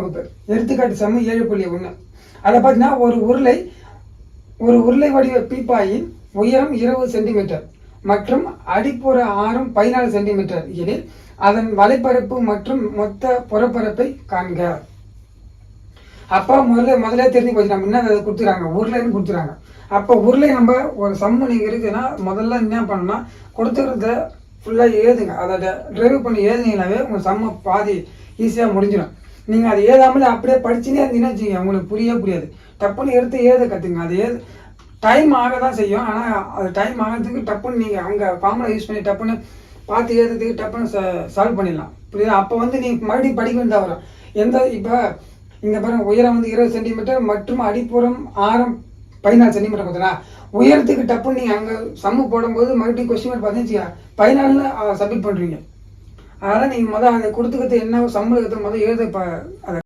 வகுப்பு. எடுத்துக்காட்டு சம் 7.1. அதை பார்த்தீங்கன்னா ஒரு உருளை வடிவ பீப்பாயின் உயரம் 20 சென்டிமீட்டர் மற்றும் அடிப்புற ஆரம் 14 சென்டிமீட்டர் எனில் அதன் வலைப்பரப்பு மற்றும் மொத்த புறப்பரப்பை காண்க. அப்போ முதல்ல தெரிஞ்சு போச்சு, நம்ம என்ன அதை கொடுத்துறாங்க, உருளைன்னு கொடுத்துறாங்க. அப்போ உருளை நம்ம ஒரு சம்மு நீங்கள் இருக்குதுன்னா முதல்ல என்ன பண்ணணும்னா கொடுத்துருந்த ஃபுல்லாக எழுதுங்க. அதை டிரைவ் பண்ணி எழுதினீங்கனாவே உங்கள் சம்மை பாதி ஈஸியாக முடிஞ்சிடும். நீங்கள் அதை எழுதாமல் அப்படியே படிச்சுனே இருந்தீங்கன்னா வச்சுக்கோங்க, உங்களுக்கு புரியாது. டப்புன்னு எடுத்து எழுத கற்றுங்க. அது டைம் ஆக தான் செய்யும். ஆனால் அது டைம் ஆகிறதுக்கு டப்புன்னு நீங்கள் அங்கே ஃபார்முலா யூஸ் பண்ணி டப்புன்னு பார்த்து எழுதுறதுக்கு டப்புன்னு சால்வ் பண்ணிடலாம். புரியுதா? அப்போ நீங்கள் மறுபடியும் படிக்க வேண்டியதாக வரும். இப்போ இங்கே பாருங்கள், உயரம் 20 சென்டிமீட்டர் மற்றும் அடிப்புறம் ஆரம் 14 சென்டிமீட்டர் பார்த்தீங்களா? உயரத்துக்கு டப்புன்னு நீங்கள் அங்கே சம்மு போடும்போது மறுபடியும் கொஸ்டின் மார்க் பார்த்தீங்கன்னா 14 சப்மிட் பண்ணுறீங்க. அதனால் நீங்கள் அதை கொடுத்துக்கிறது என்ன சம்பளத்தை எழுத அதை